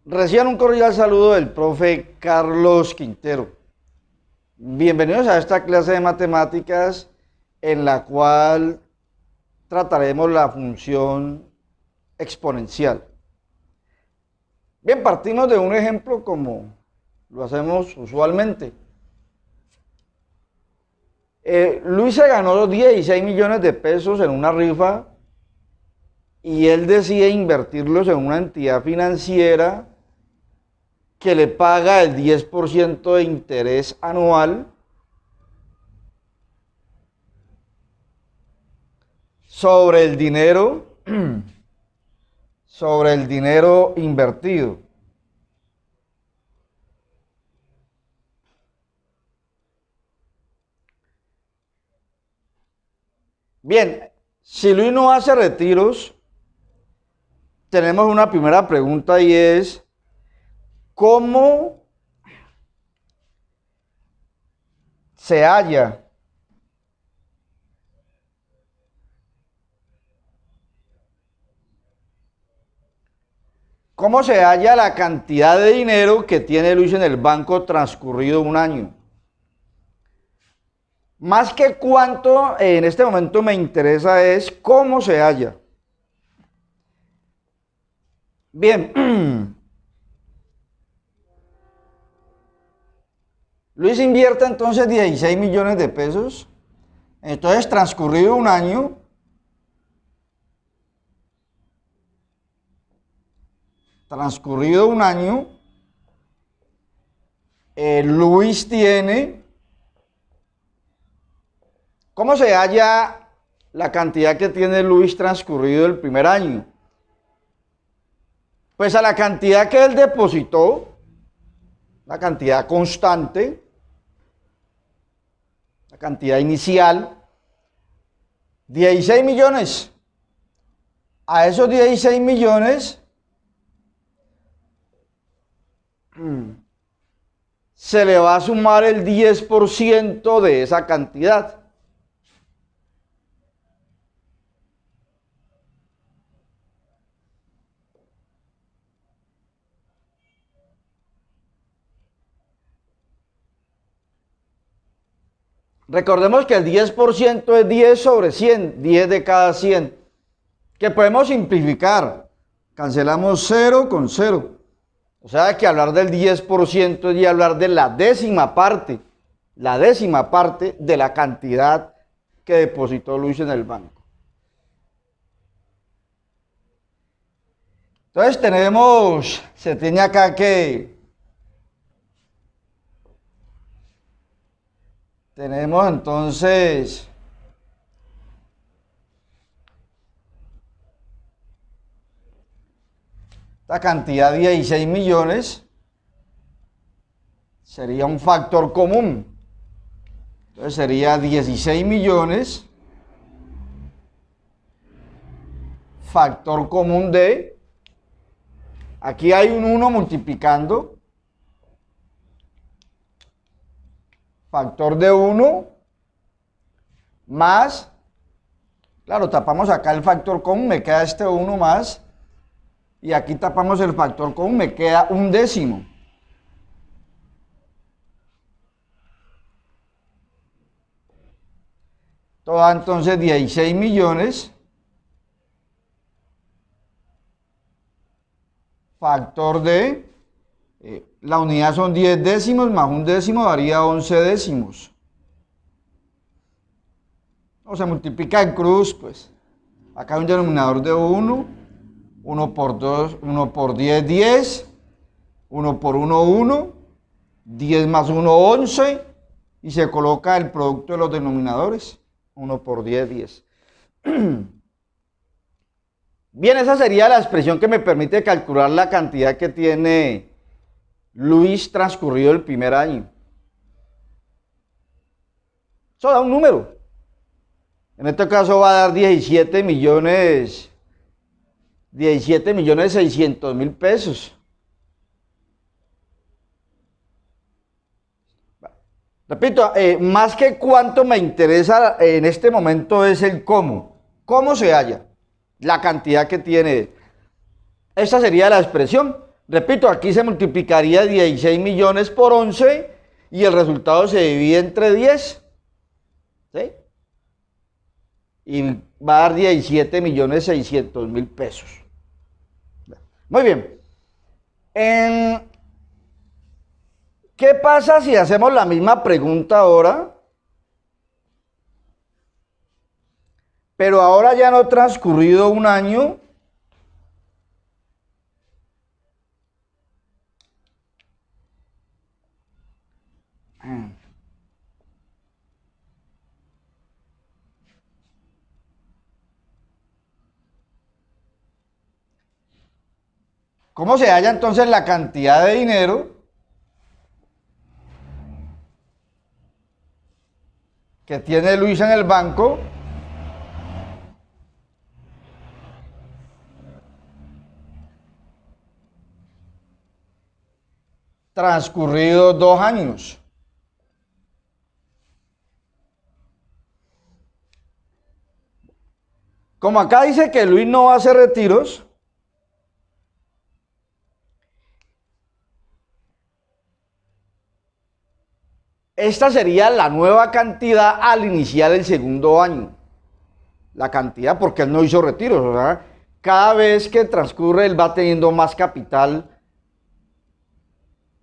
Reciban un cordial saludo del profe Carlos Quintero. Bienvenidos a esta clase de matemáticas en la cual trataremos la función exponencial. Bien, partimos de un ejemplo como lo hacemos usualmente. Luis se ganó los 16 millones de pesos en una rifa y él decide invertirlos en una entidad financiera que le paga el 10% de interés anual sobre el dinero invertido. Bien, si Luis no hace retiros, tenemos una primera pregunta y es, ¿cómo se halla la cantidad de dinero que tiene Luis en el banco transcurrido un año? Más que cuánto en este momento me interesa es cómo se halla. Bien, Luis invierte entonces 16 millones de pesos. Entonces, transcurrido un año, Luis tiene, ¿cómo se halla la cantidad que tiene Luis transcurrido el primer año? Pues a la cantidad que él depositó, la cantidad constante, la cantidad inicial, 16 millones. A esos 16 millones se le va a sumar el 10% de esa cantidad. Recordemos que el 10% es 10 sobre 100, 10 de cada 100, que podemos simplificar. Cancelamos 0 con 0. O sea que hablar del 10% es hablar de la décima parte de la cantidad que depositó Luis en el banco. Entonces se tiene acá que tenemos entonces esta cantidad de 16 millones sería un factor común. Entonces sería 16 millones factor común de, aquí hay un 1 multiplicando, factor de 1 más, claro, tapamos acá el factor común, me queda este 1 más, y aquí tapamos el factor común, me queda un décimo. Toda entonces 16 millones, factor de, la unidad son 10 décimos, más un décimo daría 11 décimos. O se multiplica en cruz, pues. Acá hay un denominador de 1, 1 por 2, 1 por 10, 10, 1 por 1, 1, 10 más 1, 11, y se coloca el producto de los denominadores, 1 por 10, 10. Bien, esa sería la expresión que me permite calcular la cantidad que tiene Luis transcurrido el primer año. Eso da un número. En este caso va a dar 17 millones 600 mil pesos. Repito, más que cuánto me interesa en este momento es el cómo. ¿Cómo se halla? La cantidad que tiene. Esta sería la expresión. Repito, aquí se multiplicaría 16 millones por 11 y el resultado se divide entre 10. ¿Sí? Y va a dar 17.600.000 pesos. Muy bien. ¿Qué pasa si hacemos la misma pregunta ahora? Pero ahora ya no ha transcurrido un año. ¿Cómo se halla entonces la cantidad de dinero que tiene Luis en el banco transcurridos 2 años? Como acá dice que Luis no va a hacer retiros, esta sería la nueva cantidad al iniciar el segundo año. La cantidad porque él no hizo retiros, ¿verdad? Cada vez que transcurre él va teniendo más capital.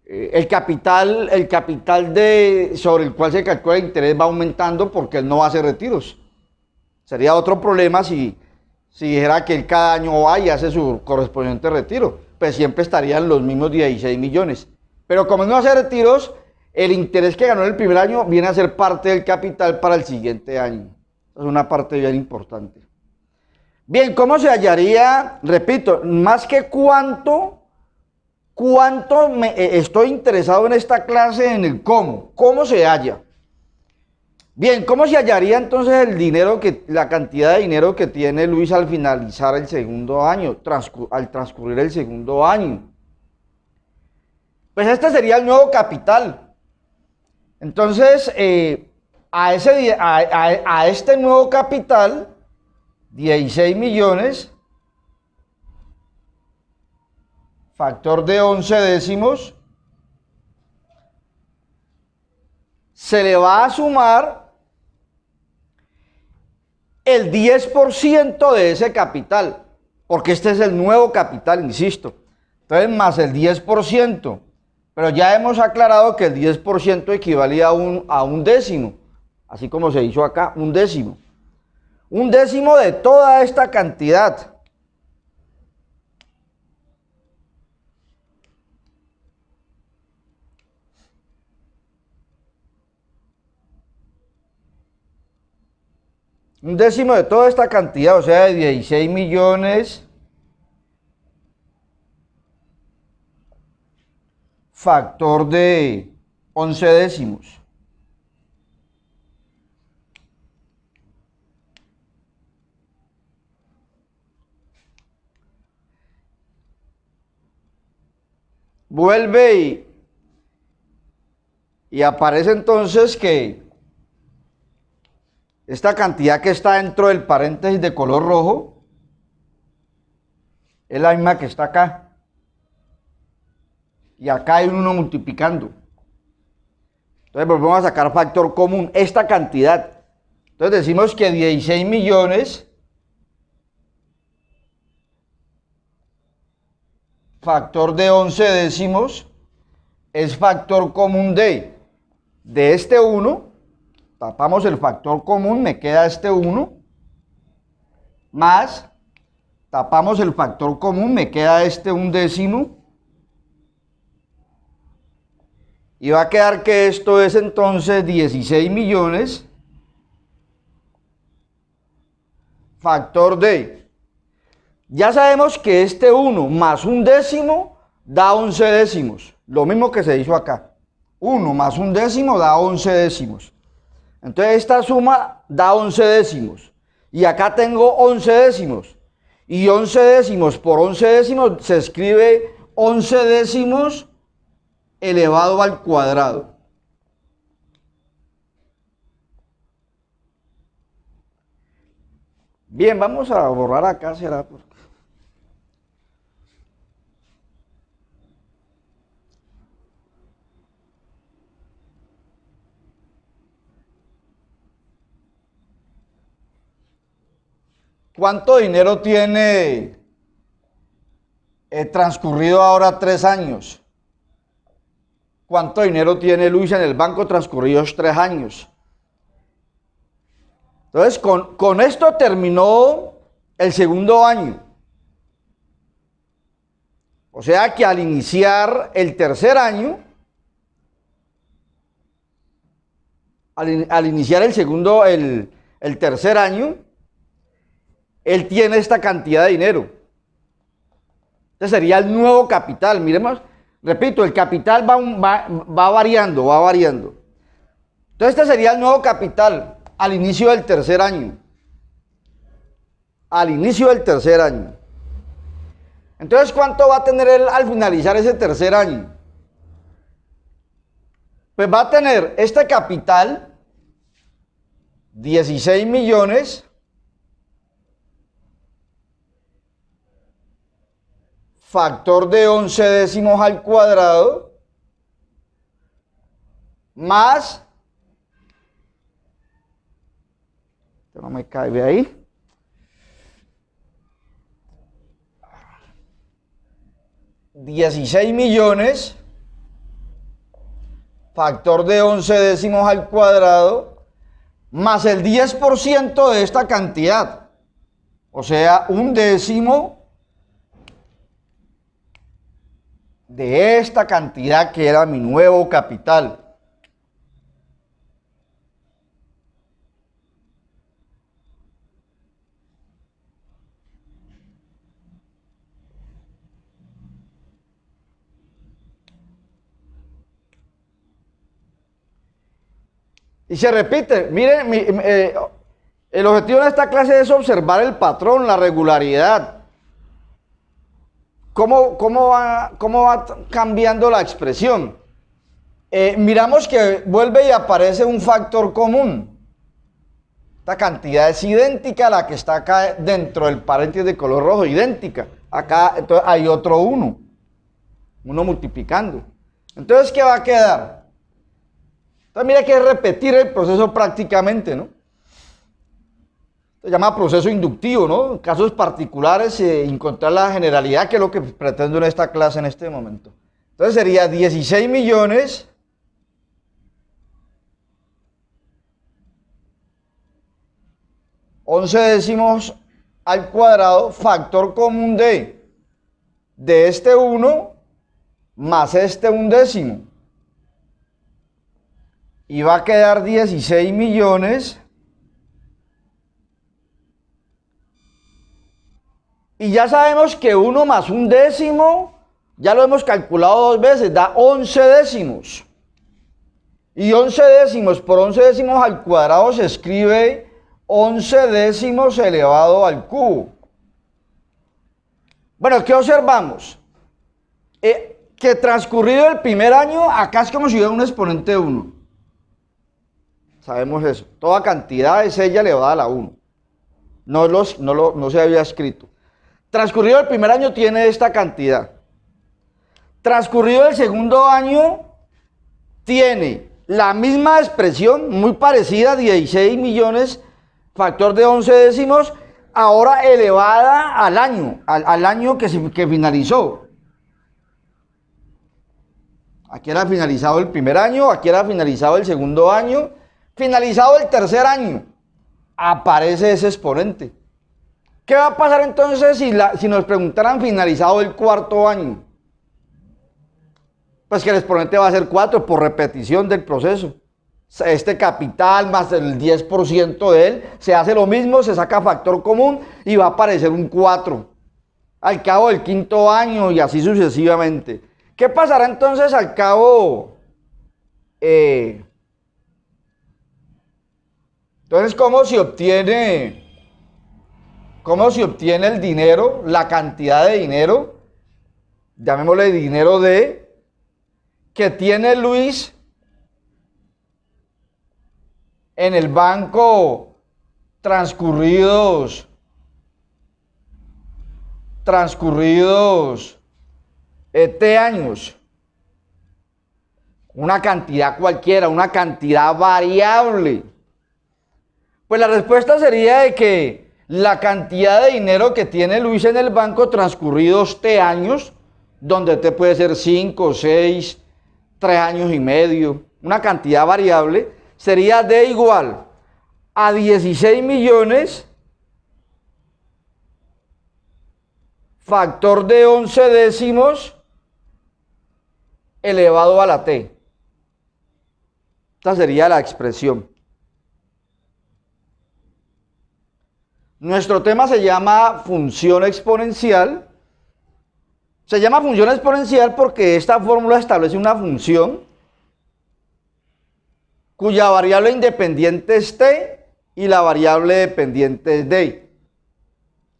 El capital sobre el cual se calcula el interés va aumentando porque él no va a hacer retiros. Sería otro problema si dijera que él cada año va y hace su correspondiente retiro. Pues siempre estarían los mismos 16 millones. Pero como él no hace retiros, el interés que ganó en el primer año viene a ser parte del capital para el siguiente año. Es una parte bien importante. Bien, ¿cómo se hallaría? Repito, más que cuánto estoy interesado en esta clase, en el cómo. ¿Cómo se halla? Bien, ¿cómo se hallaría entonces la cantidad de dinero que tiene Luis al finalizar el segundo año, al transcurrir el segundo año? Pues este sería el nuevo capital. Entonces, a este nuevo capital, 16 millones, factor de 11 décimos, se le va a sumar el 10% de ese capital, porque este es el nuevo capital, insisto. Entonces, más el 10%, pero ya hemos aclarado que el 10% equivalía a un décimo, así como se hizo acá, un décimo. Un décimo de toda esta cantidad. Un décimo de toda esta cantidad, o sea, de 16 millones, factor de 11 décimos. Vuelve y aparece entonces que esta cantidad que está dentro del paréntesis de color rojo es la misma que está acá. Y acá hay un 1 multiplicando. Entonces volvemos a sacar factor común, esta cantidad. Entonces decimos que 16 millones factor de 11 décimos es factor común de este 1. Tapamos el factor común, me queda este 1. Más, tapamos el factor común, me queda este 1 décimo. Y va a quedar que esto es entonces 16 millones factor de. Ya sabemos que este 1 más 1 décimo da 11 décimos. Lo mismo que se hizo acá. 1 más 1 décimo da 11 décimos. Entonces esta suma da 11 décimos. Y acá tengo 11 décimos. Y 11 décimos por 11 décimos se escribe 11 décimos elevado al cuadrado. Bien, vamos a borrar acá, será. ¿Cuánto dinero tiene transcurrido ahora 3 años? ¿Cuánto dinero tiene Luis en el banco transcurridos 3 años? Entonces, con esto terminó el segundo año. O sea que al iniciar el tercer año, al iniciar el tercer año, él tiene esta cantidad de dinero. Este sería el nuevo capital. Miremos, repito, el capital va variando, va variando. Entonces este sería el nuevo capital al inicio del tercer año. Al inicio del tercer año. Entonces, ¿cuánto va a tener él al finalizar ese tercer año? Pues va a tener este capital, 16 millones, factor de 11 décimos al cuadrado, más, no me cae de ahí, $16 millones, factor de 11 décimos al cuadrado, más el 10% de esta cantidad, o sea, 1/10 de esta cantidad que era mi nuevo capital. Y se repite, miren, el objetivo de esta clase es observar el patrón, la regularidad. ¿Cómo va cambiando la expresión? Miramos que vuelve y aparece un factor común. Esta cantidad es idéntica a la que está acá dentro del paréntesis de color rojo, idéntica. Acá entonces, hay otro 1 multiplicando. Entonces, ¿qué va a quedar? Entonces, mira que es repetir el proceso prácticamente, ¿no? Se llama proceso inductivo, ¿no? En casos particulares, encontrar la generalidad, que es lo que pretendo en esta clase en este momento. Entonces sería 16 millones once décimos al cuadrado, factor común de este 1 más este 1/10. Y va a quedar 16 millones. Y ya sabemos que 1 más 1/10, ya lo hemos calculado 2 veces, da 11 décimos. Y 11 décimos por 11 décimos al cuadrado se escribe 11 décimos elevado al cubo. Bueno, ¿qué observamos? Que transcurrido el primer año, acá es como si hubiera un exponente de 1. Sabemos eso. Toda cantidad es ella elevada a la 1. No se había escrito. Transcurrido el primer año tiene esta cantidad. Transcurrido el segundo año tiene la misma expresión, muy parecida, 16 millones, factor de 11 décimos, ahora elevada al año que finalizó. Aquí era finalizado el primer año, aquí era finalizado el segundo año, finalizado el tercer año, aparece ese exponente. ¿Qué va a pasar entonces si nos preguntaran finalizado el cuarto año? Pues que el exponente va a ser 4 por repetición del proceso. Este capital más el 10% de él, se hace lo mismo, se saca factor común y va a aparecer un 4 al cabo del quinto año y así sucesivamente. ¿Qué pasará entonces al cabo? Entonces, ¿cómo se obtiene el dinero, la cantidad de dinero? Llamémosle dinero que tiene Luis en el banco transcurridos T años. Una cantidad cualquiera, una cantidad variable. Pues la respuesta sería de que la cantidad de dinero que tiene Luis en el banco transcurridos T años, donde T puede ser 5, 6, 3 años y medio, una cantidad variable, sería D igual a 16 millones factor de 11 décimos elevado a la T. Esta sería la expresión. Nuestro tema se llama función exponencial. Se llama función exponencial porque esta fórmula establece una función cuya variable independiente es T y la variable dependiente es D.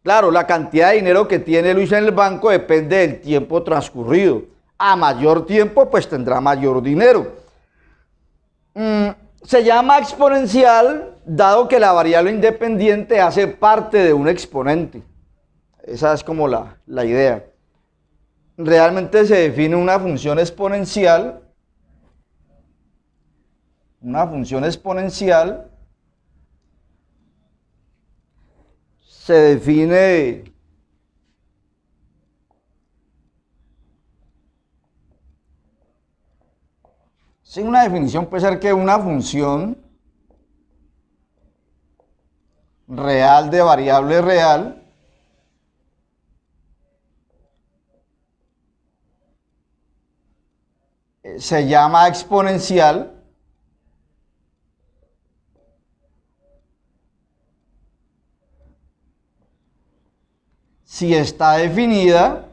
Claro, la cantidad de dinero que tiene Luis en el banco depende del tiempo transcurrido. A mayor tiempo, pues tendrá mayor dinero. Se llama exponencial dado que la variable independiente hace parte de un exponente. Esa es como la idea. Realmente se define una función exponencial. Una función exponencial se define sin una definición, puede ser que una función real de variable real se llama exponencial si está definida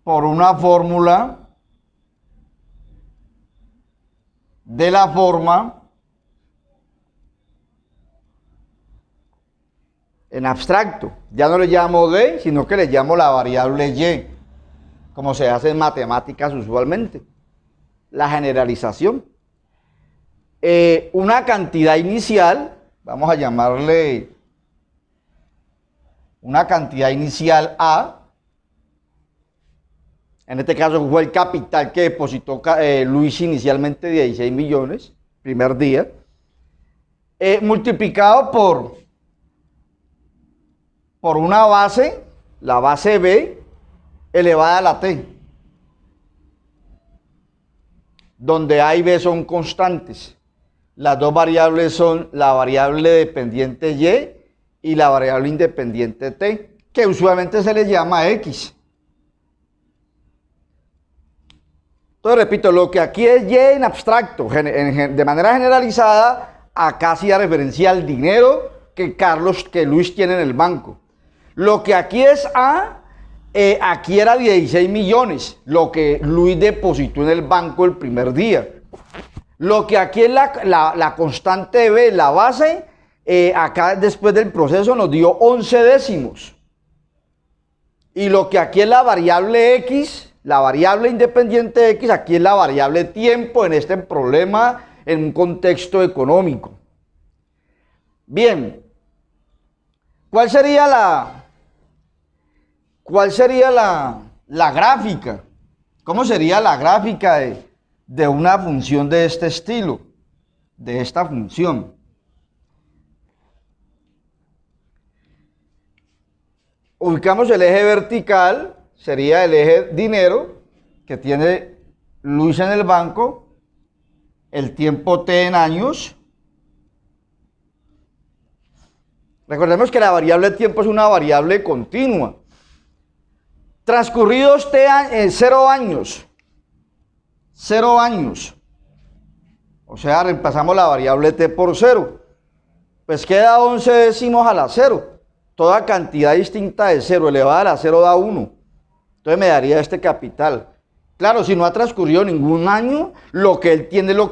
por una fórmula de la forma en abstracto. Ya no le llamo D, sino que le llamo la variable Y, como se hace en matemáticas usualmente. La generalización. Una cantidad inicial, vamos a llamarle una cantidad inicial A. En este caso fue el capital que depositó Luis inicialmente, 16 millones, primer día, multiplicado por una base, la base B, elevada a la T, donde A y B son constantes. Las dos variables son la variable dependiente Y y la variable independiente T, que usualmente se le llama X. Entonces, repito, lo que aquí es Y en abstracto, de manera generalizada, acá hacía referencia al dinero que Luis tiene en el banco. Lo que aquí es A, aquí era 16 millones, lo que Luis depositó en el banco el primer día. Lo que aquí es la constante B, la base, acá después del proceso nos dio 11 décimos. Y lo que aquí es la variable X, la variable independiente X, aquí es la variable tiempo en este problema en un contexto económico. Bien, ¿cuál sería la gráfica? ¿Cómo sería la gráfica de una función de este estilo? De esta función. Ubicamos el eje vertical, sería el eje dinero que tiene Luis en el banco, el tiempo T en años. Recordemos que la variable tiempo es una variable continua. Transcurridos 0 años. 0 años. O sea, reemplazamos la variable T por 0. Pues queda 11 décimos a la 0. Toda cantidad distinta de 0 elevada a la 0 da 1. Entonces me daría este capital. Claro, si no ha transcurrido ningún año, lo que él tiene es lo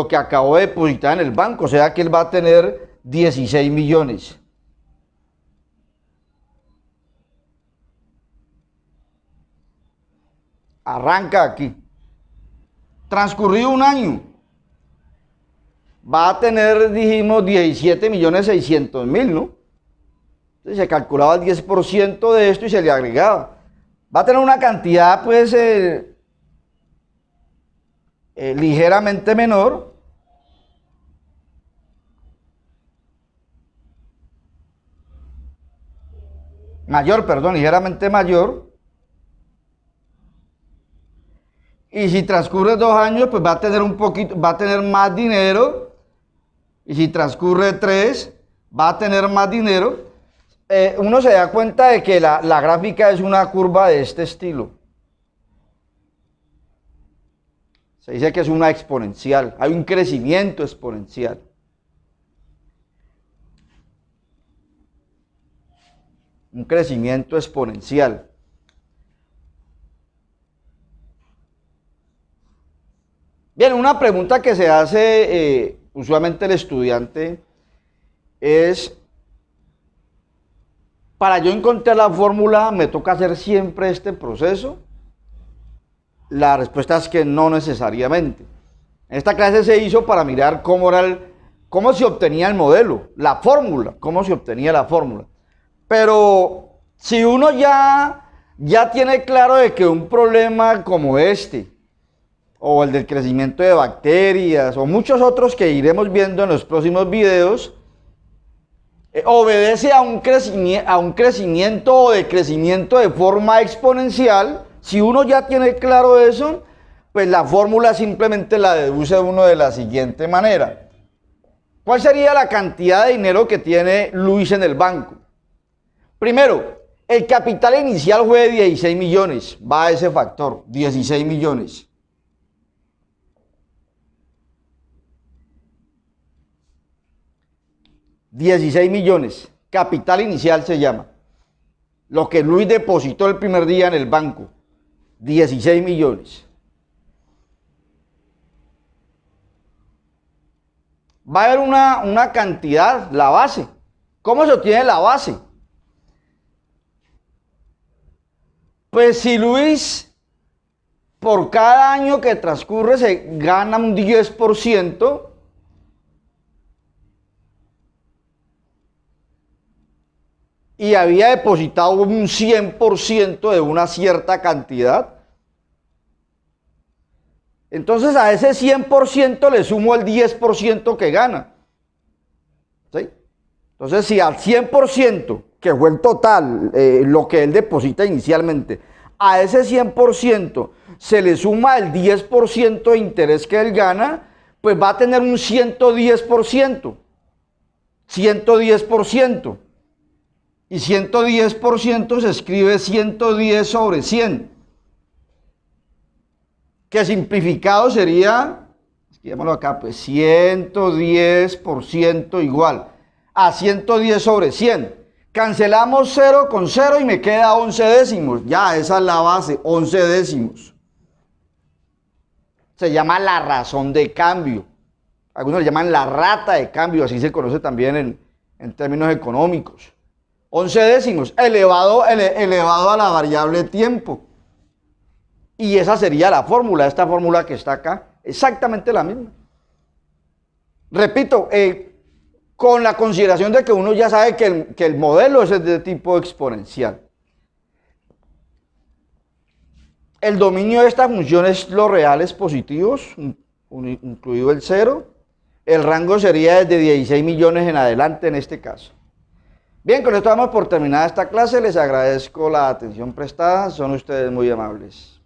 que acabó de depositar en el banco. O sea que él va a tener 16 millones. Arranca aquí. Transcurrido un año, va a tener, dijimos, 17.600.000, ¿no? Entonces se calculaba el 10% de esto y se le agregaba. Va a tener una cantidad, pues, ligeramente menor, ligeramente mayor, y si transcurre 2 años, pues va a tener un poquito, va a tener más dinero, y si transcurre 3, va a tener más dinero. Uno se da cuenta de que la gráfica es una curva de este estilo. Se dice que es una exponencial, hay un crecimiento exponencial. Un crecimiento exponencial. Bien, una pregunta que se hace usualmente el estudiante es, para yo encontrar la fórmula, ¿me toca hacer siempre este proceso? La respuesta es que no necesariamente. Esta clase se hizo para mirar cómo se obtenía el modelo, la fórmula, cómo se obtenía la fórmula. Pero si uno ya tiene claro de que un problema como este, o el del crecimiento de bacterias, o muchos otros que iremos viendo en los próximos videos, obedece a un crecimiento o de crecimiento de forma exponencial. Si uno ya tiene claro eso, pues la fórmula simplemente la deduce uno de la siguiente manera. ¿Cuál sería la cantidad de dinero que tiene Luis en el banco? Primero, el capital inicial fue de 16 millones, va a ese factor, 16 millones. $16 millones, capital inicial se llama. Lo que Luis depositó el primer día en el banco, 16 millones. Va a haber una cantidad, la base. ¿Cómo se obtiene la base? Pues si Luis, por cada año que transcurre, se gana un 10%, y había depositado un 100% de una cierta cantidad, entonces a ese 100% le sumo el 10% que gana. ¿Sí? Entonces, si al 100%, que fue el total, lo que él deposita inicialmente, a ese 100% se le suma el 10% de interés que él gana, pues va a tener un 110%. 110%. Y 110% se escribe 110 sobre 100. Que simplificado sería, escribámoslo acá, pues 110% igual a 110 sobre 100. Cancelamos 0 con 0 y me queda 11 décimos. Ya, esa es la base, 11 décimos. Se llama la razón de cambio. Algunos le llaman la rata de cambio, así se conoce también en términos económicos. 11 décimos elevado a la variable tiempo. Y esa sería la fórmula, esta fórmula que está acá, exactamente la misma. Repito, con la consideración de que uno ya sabe que el modelo es de tipo exponencial. El dominio de esta función es los reales positivos, incluido el 0. El rango sería desde 16 millones en adelante en este caso. Bien, con esto damos por terminada esta clase. Les agradezco la atención prestada. Son ustedes muy amables.